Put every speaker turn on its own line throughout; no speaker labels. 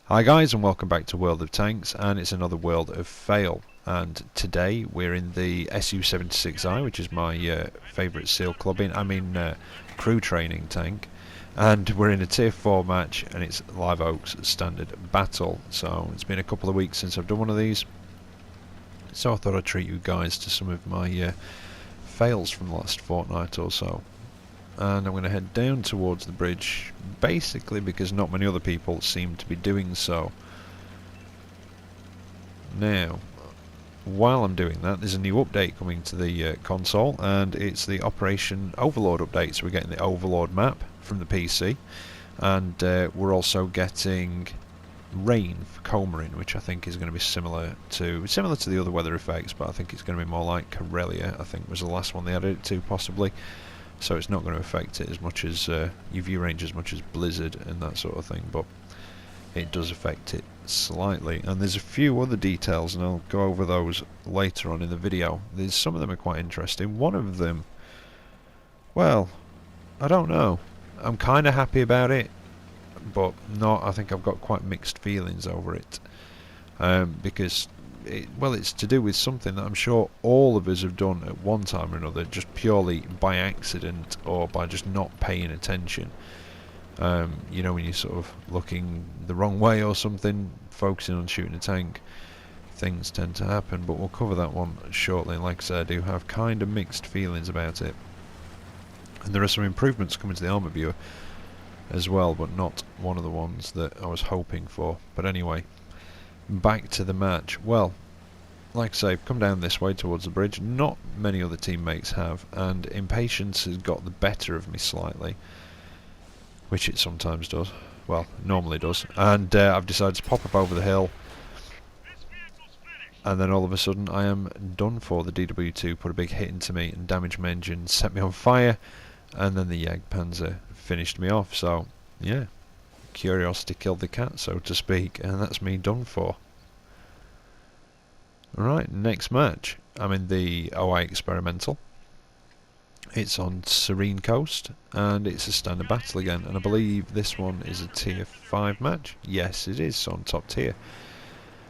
Hi guys, and welcome back to World of Tanks, and it's another World of Fail. And today we're in the SU-76I, which is my favourite SEAL crew training tank. And we're in a Tier 4 match, and it's Live Oak's Standard Battle. So it's been a couple of weeks since I've done one of these, so I thought I'd treat you guys to some of my fails from the last fortnight or so. And I'm going to head down towards the bridge, basically because not many other people seem to be doing so. Now, while I'm doing that, there's a new update coming to the console, and it's the Operation Overlord update. So we're getting the Overlord map from the PC, and we're also getting rain for Comarin, which I think is going to be similar to the other weather effects, but I think it's going to be more like Corellia. I think was the last one they added it to, possibly. So it's not going to affect it as much as UV range, as much as Blizzard and that sort of thing, but it does affect it slightly. And there's a few other details, and I'll go over those later on in the video. Some of them are quite interesting. One of them, well, I don't know. I'm kind of happy about it, but not. I think I've got quite mixed feelings over it, because it's to do with something that I'm sure all of us have done at one time or another, just purely by accident or by just not paying attention. You know, when you're sort of looking the wrong way or something, focusing on shooting a tank, things tend to happen. But we'll cover that one shortly. And like I said, I do have kind of mixed feelings about it. And there are some improvements coming to the armor viewer as well, but not one of the ones that I was hoping for. But anyway, back to the match. Well, like I say, I've come down this way towards the bridge. Not many other teammates have, and impatience has got the better of me slightly, which it sometimes does. Well, normally does. And I've decided to pop up over the hill, and then all of a sudden I am done for. The DW2 put a big hit into me and damaged my engine, set me on fire, and then the Jagdpanther finished me off. So yeah, curiosity killed the cat, so to speak, and that's me done for. Alright, next match. I'm in the OI Experimental. It's on Serene Coast, and it's a standard battle again, and I believe this one is a Tier 5 match. Yes, it is on top tier.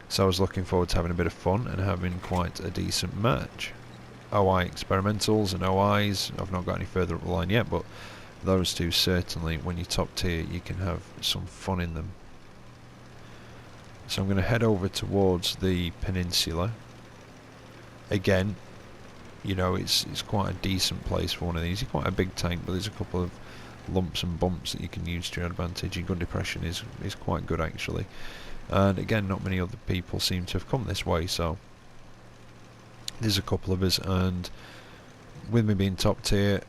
So I was looking forward to having a bit of fun and having quite a decent match. OI Experimentals and OIs, I've not got any further up the line yet, but those two certainly, when you're top tier, you can have some fun in them. So I'm going to head over towards the peninsula. Again, you know, it's quite a decent place for one of these. It's quite a big tank, but there's a couple of lumps and bumps that you can use to your advantage. Your gun depression is quite good, actually. And again, not many other people seem to have come this way, so there's a couple of us, and with me being top tier,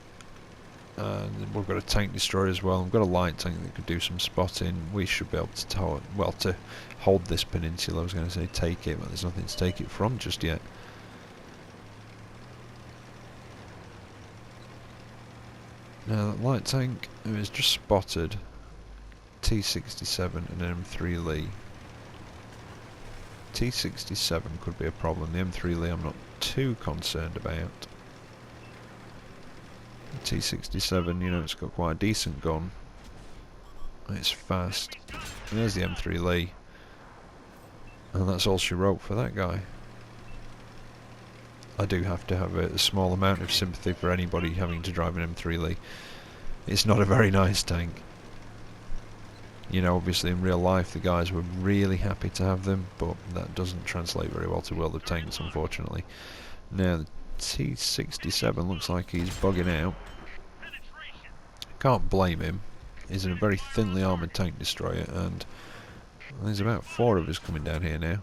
and we've got a tank destroyer as well. We've got a light tank that could do some spotting. We should be able to to hold this peninsula. I was going to say take it, but there's nothing to take it from just yet. Now that light tank is just spotted T67 and M3 Lee. T67 could be a problem. The M3 Lee I'm not too concerned about. T67, you know, it's got quite a decent gun. It's fast. And there's the M3 Lee. And that's all she wrote for that guy. I do have to have a small amount of sympathy for anybody having to drive an M3 Lee. It's not a very nice tank. You know, obviously in real life the guys were really happy to have them, but that doesn't translate very well to World of Tanks, unfortunately. Now the T67 looks like he's bugging out. Can't blame him. He's in a very thinly armoured tank destroyer, and there's about 4 of us coming down here now.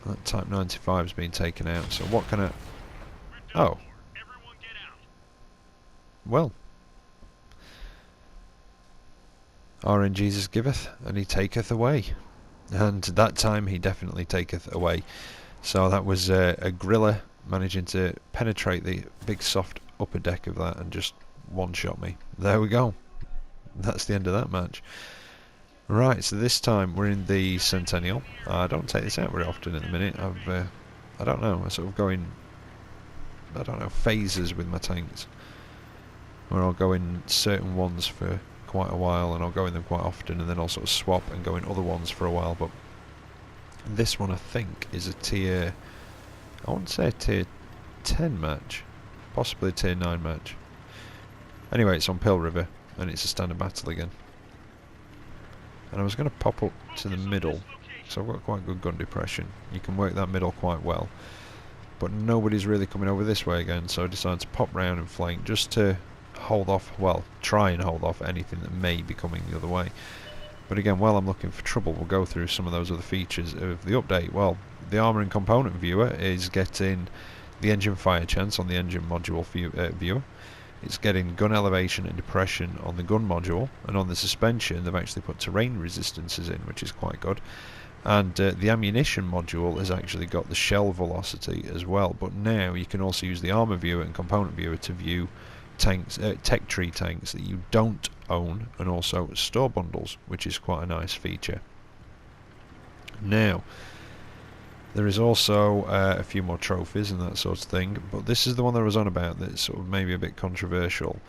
That Type 95's been taken out, so what can I... Oh. Well. RN Jesus giveth, and he taketh away. And that time he definitely taketh away. So that was a Griller managing to penetrate the big soft upper deck of that and just one-shot me. There we go. That's the end of that match. Right, so this time we're in the Centennial. I don't take this out very often at the minute. I don't know, I sort of go in, phases with my tanks, where I'll go in certain ones for quite a while, and I'll go in them quite often, and then I'll sort of swap and go in other ones for a while. But this one I think is a tier, I want to say a tier 10 match, possibly a tier 9 match. Anyway, it's on Thiepval River, and it's a standard battle again. And I was going to pop up to the middle, so I've got quite good gun depression. You can work that middle quite well. But nobody's really coming over this way again, so I decided to pop round and flank just to hold off, well, try and hold off anything that may be coming the other way. But again, while I'm looking for trouble, we'll go through some of those other features of the update. Well, the armour and component viewer is getting the engine fire chance on the engine module viewer. It's getting gun elevation and depression on the gun module, and on the suspension they've actually put terrain resistances in, which is quite good. And the ammunition module has actually got the shell velocity as well, but now you can also use the armour viewer and component viewer to view tanks, tech tree tanks that you don't own, and also store bundles, which is quite a nice feature. Now, there is also a few more trophies and that sort of thing, but this is the one that I was on about that's sort of maybe a bit controversial.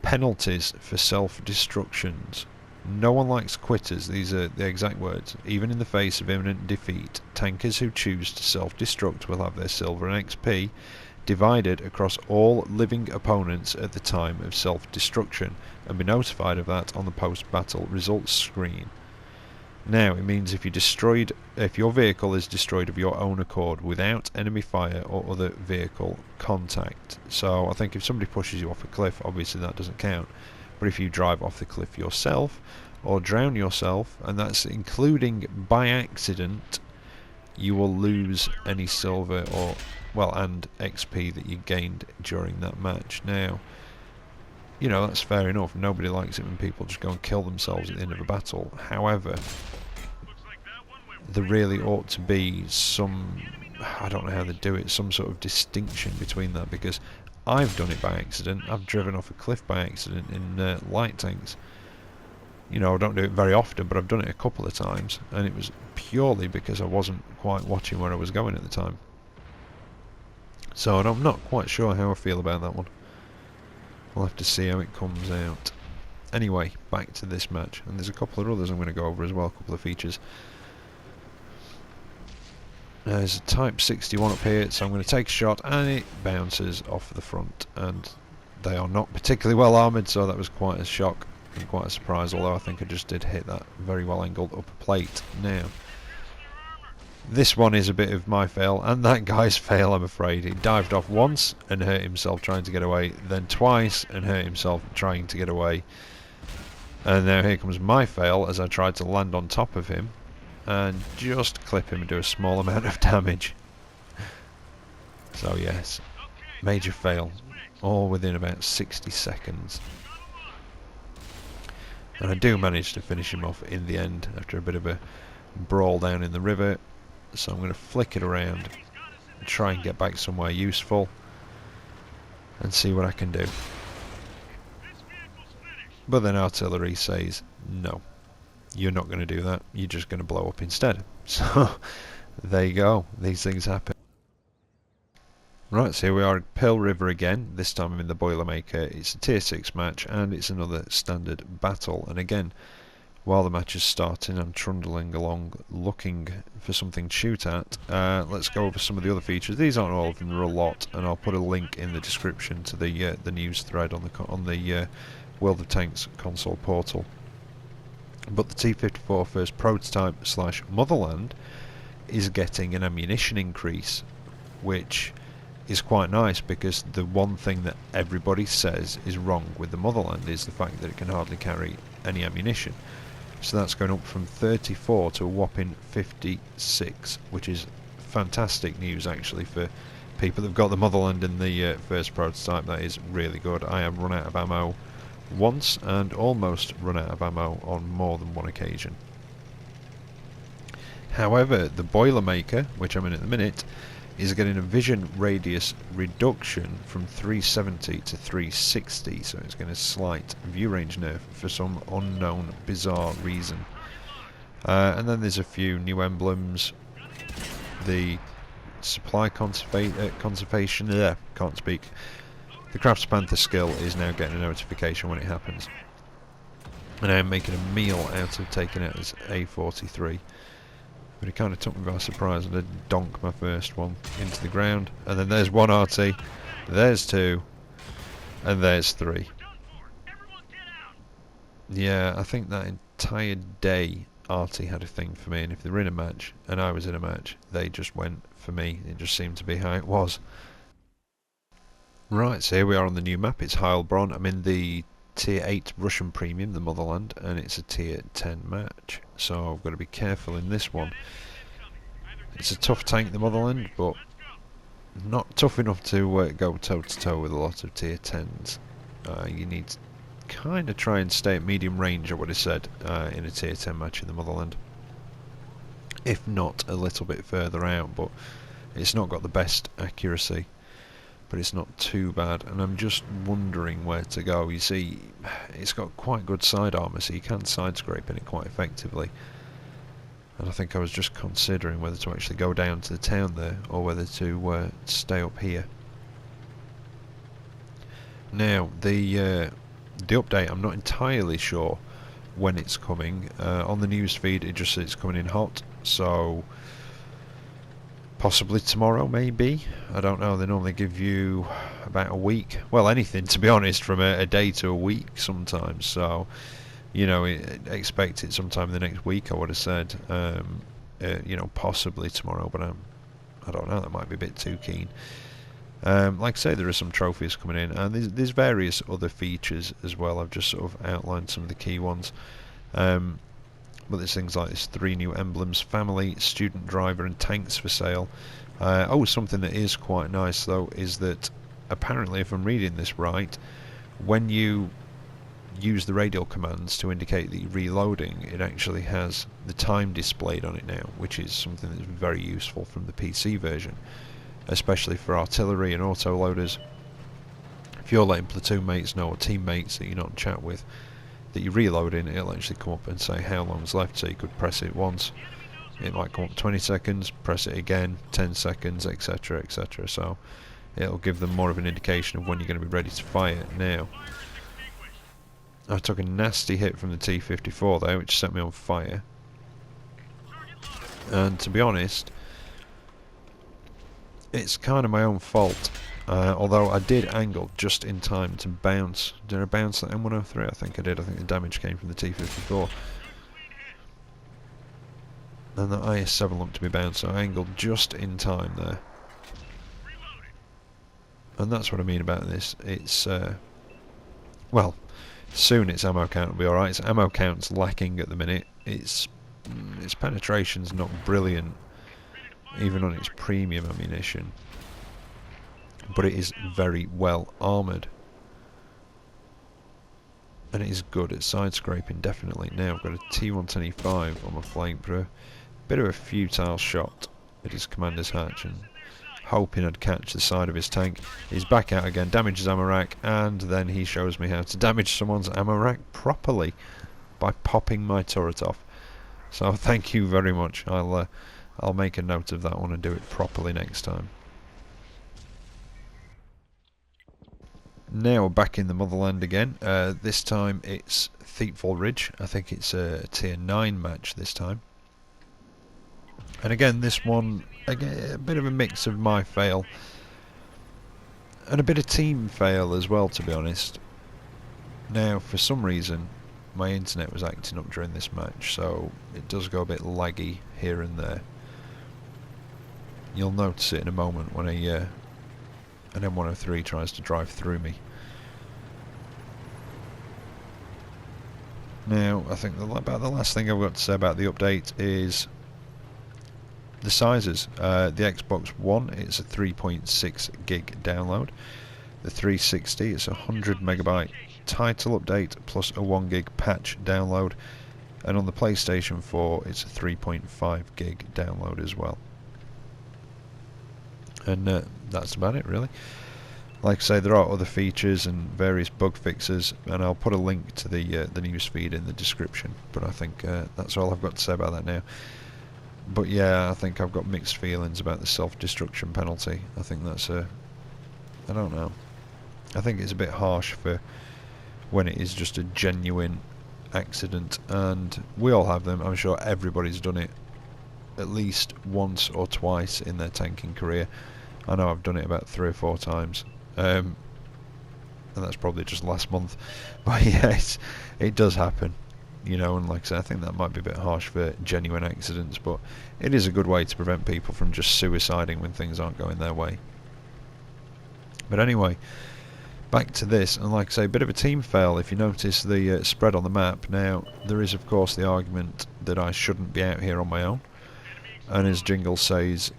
Penalties for self-destructions. No one likes quitters, these are the exact words. Even in the face of imminent defeat, tankers who choose to self-destruct will have their silver and XP divided across all living opponents at the time of self-destruction, and be notified of that on the post-battle results screen. Now, it means if your vehicle is destroyed of your own accord without enemy fire or other vehicle contact. So I think if somebody pushes you off a cliff, obviously that doesn't count. But if you drive off the cliff yourself, or drown yourself, and that's including by accident, you will lose any silver or, well, and XP that you gained during that match. Now, you know, that's fair enough. Nobody likes it when people just go and kill themselves at the end of a battle. However, there really ought to be some, I don't know how they do it, some sort of distinction between that, because I've done it by accident. I've driven off a cliff by accident in light tanks. You know, I don't do it very often, but I've done it a couple of times, and it was purely because I wasn't quite watching where I was going at the time. So I'm not quite sure how I feel about that one. We'll have to see how it comes out. Anyway, back to this match, and there's a couple of others I'm going to go over as well, a couple of features. There's a Type 61 up here, so I'm going to take a shot, and it bounces off the front, and they are not particularly well armoured, so that was quite a shock and quite a surprise, although I think I just did hit that very well angled upper plate. Now, this one is a bit of my fail, and that guy's fail, I'm afraid. He dived off once and hurt himself trying to get away, then twice and hurt himself trying to get away. And now here comes my fail as I tried to land on top of him and just clip him and do a small amount of damage. So yes, major fail, all within about 60 seconds. And I do manage to finish him off in the end after a bit of a brawl down in the river. So I'm going to flick it around and try and get back somewhere useful and see what I can do. But then artillery says, no, you're not going to do that, you're just going to blow up instead. So there you go, these things happen. Right, so here we are at Thiepval River again. This time I'm in the Boilermaker. It's a tier 6 match and it's another standard battle. And again, while the match is starting, I'm trundling along looking for something to shoot at. Let's go over some of the other features. These aren't all of them, there are a lot, and I'll put a link in the description to the news thread on the World of Tanks console portal. But the T-54 first prototype / Motherland is getting an ammunition increase, which is quite nice, because the one thing that everybody says is wrong with the Motherland is the fact that it can hardly carry any ammunition. So that's going up from 34 to a whopping 56, which is fantastic news actually for people that've got the Motherland in the first prototype. That is really good. I have run out of ammo once and almost run out of ammo on more than one occasion. However, the Boilermaker, which I'm in at the minute, is getting a vision radius reduction from 370 to 360, so it's getting a slight view range nerf for some unknown bizarre reason. And then there's a few new emblems. The supply conservation, can't speak. The Jagdpanther skill is now getting a notification when it happens. and I'm making a meal out of taking out this A43. But it kind of took me by surprise, and I did donk my first one into the ground. And then there's one RT, there's two, and there's three. Yeah, I think that entire day RT had a thing for me, and if they were in a match, and I was in a match, they just went for me. It just seemed to be how it was. Right, so here we are on the new map. It's Heilbronn. I'm in the Tier 8 Russian Premium, the Motherland, and it's a Tier 10 match. So I've got to be careful in this one. It's a tough tank, the Motherland, but not tough enough to go toe-to-toe with a lot of Tier 10s. You need to kind of try and stay at medium range, I would have said, in a Tier 10 match in the Motherland. If not a little bit further out, but it's not got the best accuracy. But it's not too bad, and I'm just wondering where to go. You see, it's got quite good side armour, so you can side scrape in it quite effectively. And I think I was just considering whether to actually go down to the town there, or whether to stay up here. Now, the update, I'm not entirely sure when it's coming. On the news feed, it just says it's coming in hot, so possibly tomorrow, maybe. I don't know. They normally give you about a week. Well, anything, to be honest, from a day to a week sometimes. So, you know, expect it sometime in the next week, I would have said. You know, possibly tomorrow, but I don't know. That might be a bit too keen. Like I say, there are some trophies coming in, and there's various other features as well. I've just sort of outlined some of the key ones. But there's things like this: 3 new emblems, family, student driver, and tanks for sale. Oh, something that is quite nice though is that apparently, if I'm reading this right, when you use the radial commands to indicate that you're reloading, it actually has the time displayed on it now, which is something that's very useful from the PC version, especially for artillery and autoloaders. If you're letting platoon mates know, or teammates that you're not in chat with, that you're reloading, it'll actually come up and say how long's left, so you could press it once, it might come up 20 seconds, press it again, 10 seconds, etc, etc, so it'll give them more of an indication of when you're going to be ready to fire. Now, I took a nasty hit from the T-54 there, which set me on fire, and to be honest, it's kind of my own fault. Although I did angle just in time to bounce. Did I bounce that M103? I think I did. I think the damage came from the T-54. And the IS-7 looked to be bounced, so I angled just in time there. And that's what I mean about this. It's, well, soon its ammo count will be alright. Its ammo count's lacking at the minute. Its penetration's not brilliant, even on its premium ammunition. But it is very well armoured, and it is good at side scraping, definitely. Now I've got a T125 on my flank for a bit of a futile shot at his commander's hatch, and hoping I'd catch the side of his tank. He's back out again, damages ammo rack, and then he shows me how to damage someone's ammo rack properly by popping my turret off. So thank you very much. I'll make a note of that one and do it properly next time. Now we're back in the Motherland again. This time it's Thiepval Ridge. I think it's a Tier 9 match this time. And again, this one, again, a bit of a mix of my fail and a bit of team fail as well, to be honest. Now, for some reason, my internet was acting up during this match, so it does go a bit laggy here and there. You'll notice it in a moment when an M103 tries to drive through me. Now, I think about the last thing I've got to say about the update is the sizes. The Xbox One, it's a 3.6 gig download. The 360, it's a 100 megabyte title update plus a 1 gig patch download. And on the PlayStation 4, it's a 3.5 gig download as well. And that's about it, really. Like I say, there are other features and various bug fixes, and I'll put a link to the news feed in the description. But I think that's all I've got to say about that now. But yeah, I think I've got mixed feelings about the self-destruction penalty. I think that's I don't know. I think it's a bit harsh for when it is just a genuine accident, and we all have them. I'm sure everybody's done it at least once or twice in their tanking career. I know I've done it about 3 or 4 times, and that's probably just last month. But yeah, it does happen, you know. And like I said, I think that might be a bit harsh for genuine accidents, but it is a good way to prevent people from just suiciding when things aren't going their way. But anyway, back to this, and like I say, a bit of a team fail. If you notice the spread on the map, now there is of course the argument that I shouldn't be out here on my own, and as Jingle says,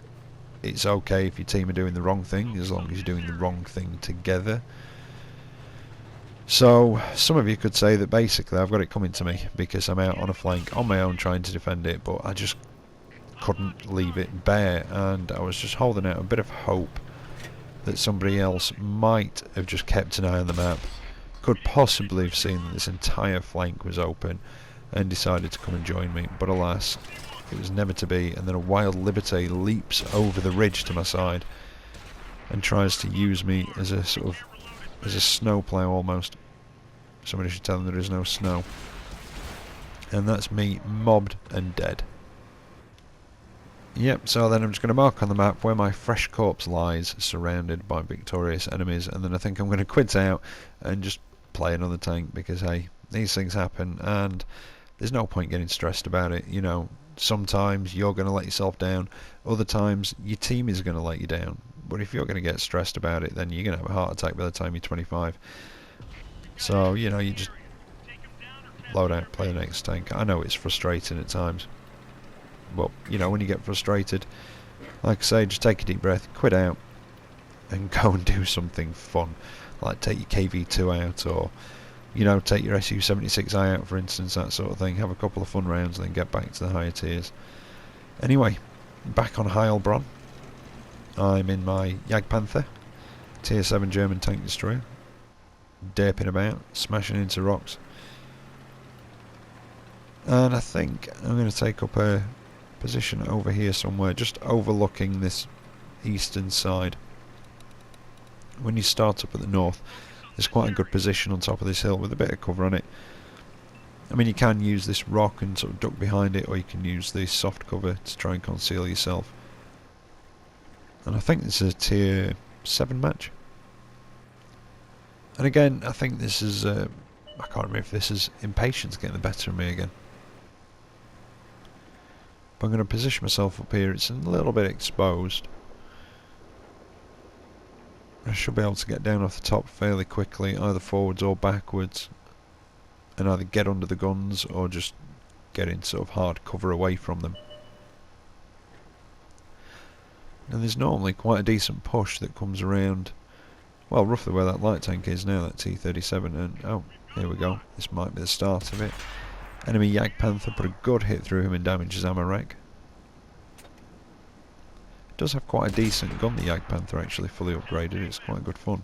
it's okay if your team are doing the wrong thing as long as you're doing the wrong thing together. So some of you could say that basically I've got it coming to me because I'm out on a flank on my own trying to defend it, but I just couldn't leave it bare, and I was just holding out a bit of hope that somebody else might have just kept an eye on the map, could possibly have seen that this entire flank was open and decided to come and join me, but alas, it was never to be. And then a wild liberty leaps over the ridge to my side and tries to use me as a sort of as a snowplow almost. Somebody should tell them there is no snow, and that's me mobbed and dead. Yep, so then I'm just going to mark on the map where my fresh corpse lies, surrounded by victorious enemies, and then I think I'm going to quit out and just play another tank, because hey, these things happen and there's no point getting stressed about it, you know. Sometimes you're going to let yourself down, other times your team is going to let you down, but if you're going to get stressed about it, then you're going to have a heart attack by the time you're 25. So, you know, you just load out, play the next tank. I know it's frustrating at times, but you know, when you get frustrated, like I say, just take a deep breath, quit out, and go and do something fun, like take your KV2 out, or you know, take your SU-76I out, for instance, that sort of thing. Have a couple of fun rounds, and then get back to the higher tiers. Anyway, back on Heilbronn, I'm in my Jagdpanther, tier 7 German tank destroyer, derping about, smashing into rocks, and I think I'm going to take up a position over here somewhere, just overlooking this eastern side. When you start up at the north, there's quite a good position on top of this hill with a bit of cover on it. I mean, you can use this rock and sort of duck behind it, or you can use the soft cover to try and conceal yourself. And I think this is a tier 7 match. And again, I think this is I can't remember if this is impatience getting the better of me again. But I'm going to position myself up here. It's a little bit exposed. I should be able to get down off the top fairly quickly, either forwards or backwards, and either get under the guns or just get in sort of hard cover away from them. And there's normally quite a decent push that comes around, well, roughly where that light tank is now, that T-37, and oh, here we go, this might be the start of it. Enemy Jagdpanther put a good hit through him and damages ammo rack. Does have quite a decent gun, the Jagdpanther, actually, fully upgraded. It's quite good fun.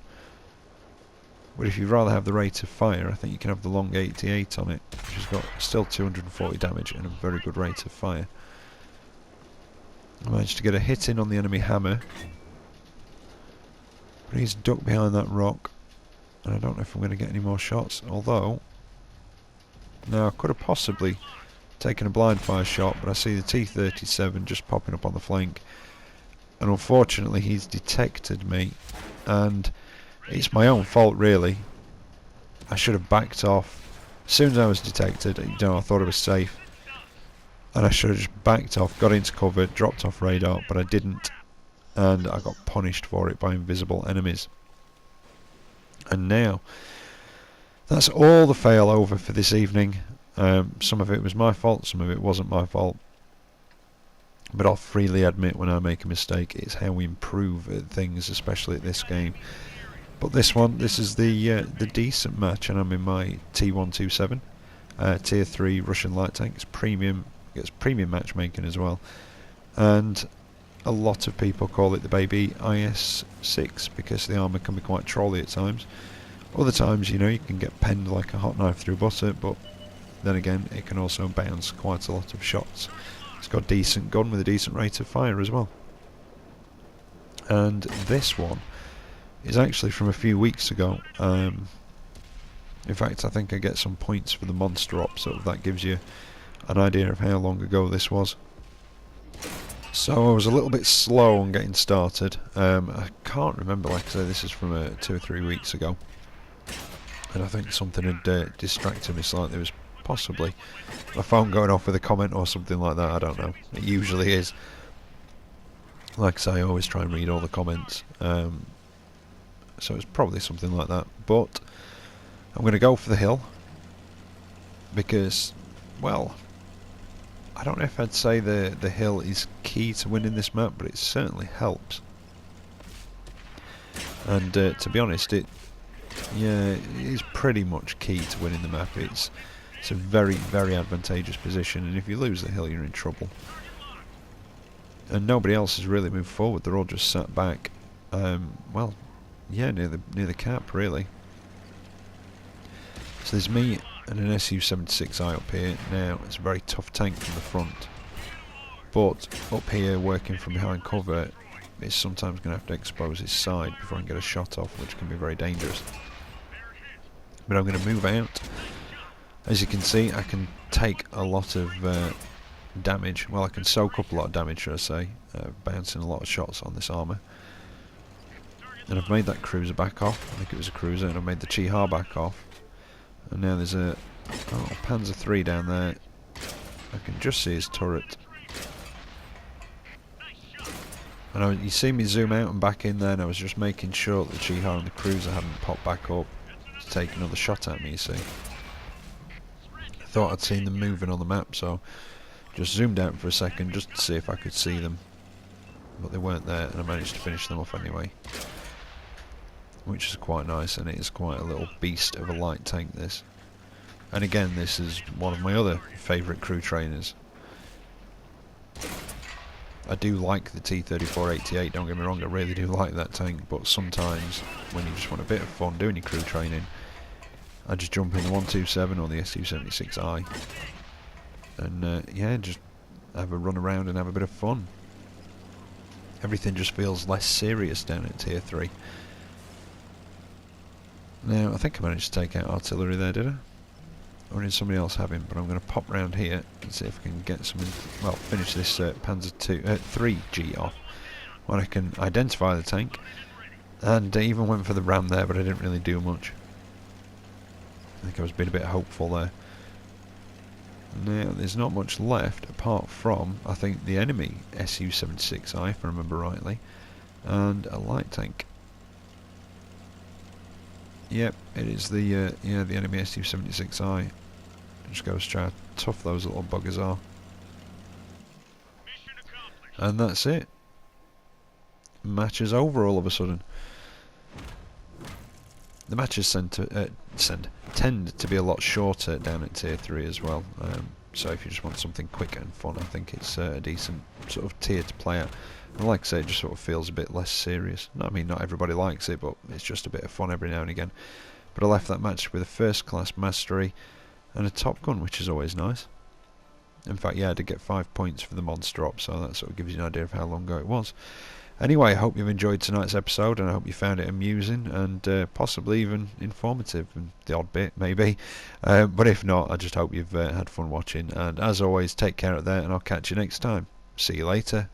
But if you'd rather have the rate of fire, I think you can have the long 88 on it, which has got still 240 damage and a very good rate of fire. I managed to get a hit in on the enemy hammer, but he's ducked behind that rock, and I don't know if I'm going to get any more shots, although now I could have possibly taken a blind fire shot, but I see the T-37 just popping up on the flank, and unfortunately he's detected me, and it's my own fault really. I should have backed off as soon as I was detected. You know, I thought I was safe, and I should have just backed off, got into cover, dropped off radar, but I didn't, and I got punished for it by invisible enemies. And now that's all the fail over for this evening. Some of it was my fault, some of it wasn't my fault, but I'll freely admit when I make a mistake. It's how we improve at things, especially at this game. But this one, this is the decent match, and I'm in my T127 tier 3 Russian light tank. It's premium, gets premium matchmaking as well, and a lot of people call it the baby IS-6 because the armour can be quite trolly at times. Other times, you know, you can get penned like a hot knife through butter, but then again, it can also bounce quite a lot of shots. It's got a decent gun with a decent rate of fire as well. And this one is actually from a few weeks ago. In fact, I think I get some points for the monster op, so that gives you an idea of how long ago this was. So I was a little bit slow on getting started. I can't remember, like I say, this is from 2 or 3 weeks ago. And I think something had distracted me slightly. There was possibly my phone going off with a comment or something like that, I don't know. It usually is. Like I say, I always try and read all the comments. So it's probably something like that. But I'm going to go for the hill. Because, well, I don't know if I'd say the hill is key to winning this map, but it certainly helps. And to be honest, it is pretty much key to winning the map. It's a very, very advantageous position, and if you lose the hill, you're in trouble. And nobody else has really moved forward. They're all just sat back. Well, yeah, near the cap, really. So there's me and an SU-76I up here. Now, it's a very tough tank from the front. But up here, working from behind cover, it's sometimes going to have to expose his side before I can get a shot off, which can be very dangerous. But I'm going to move out. As you can see, I can take a lot of damage. Well, I can soak up a lot of damage, should I say, bouncing a lot of shots on this armour. And I've made that cruiser back off. I think it was a cruiser, and I've made the Chiha back off. And now there's a Panzer III down there. I can just see his turret. And you see me zoom out and back in there, and I was just making sure that the Chiha and the cruiser hadn't popped back up to take another shot at me, you see. I thought I'd seen them moving on the map, so just zoomed out for a second just to see if I could see them. But they weren't there, and I managed to finish them off anyway. Which is quite nice, and it is quite a little beast of a light tank, this. And again, this is one of my other favourite crew trainers. I do like the T-34-88, don't get me wrong, I really do like that tank, but sometimes when you just want a bit of fun doing your crew training, I just jump in the 127 or the SU-76I and yeah, just have a run around and have a bit of fun. Everything just feels less serious down at Tier 3. Now, I think I managed to take out artillery there, did I? Or did somebody else have him? But I'm going to pop round here and see if I can get some, well, finish this Panzer 3G off when I can identify the tank. And even went for the ram there, but I didn't really do much. I think I was being a bit hopeful there. Now, there's not much left apart from, I think, the enemy SU-76I, if I remember rightly, and a light tank. Yep, it is the yeah, the enemy SU-76I. Just goes to how tough those little buggers are. And that's it. Match is over all of a sudden. The matches tend to be a lot shorter down at Tier 3 as well. So if you just want something quick and fun, I think it's a decent sort of tier to play at. And like I say, it just sort of feels a bit less serious. I mean, not everybody likes it, but it's just a bit of fun every now and again. But I left that match with a first class mastery and a top gun, which is always nice. In fact, yeah, I did get 5 points for the monster op, so that sort of gives you an idea of how long ago it was. Anyway, I hope you've enjoyed tonight's episode, and I hope you found it amusing and possibly even informative, and the odd bit maybe. But if not, I just hope you've had fun watching. And as always, take care out there, and I'll catch you next time. See you later.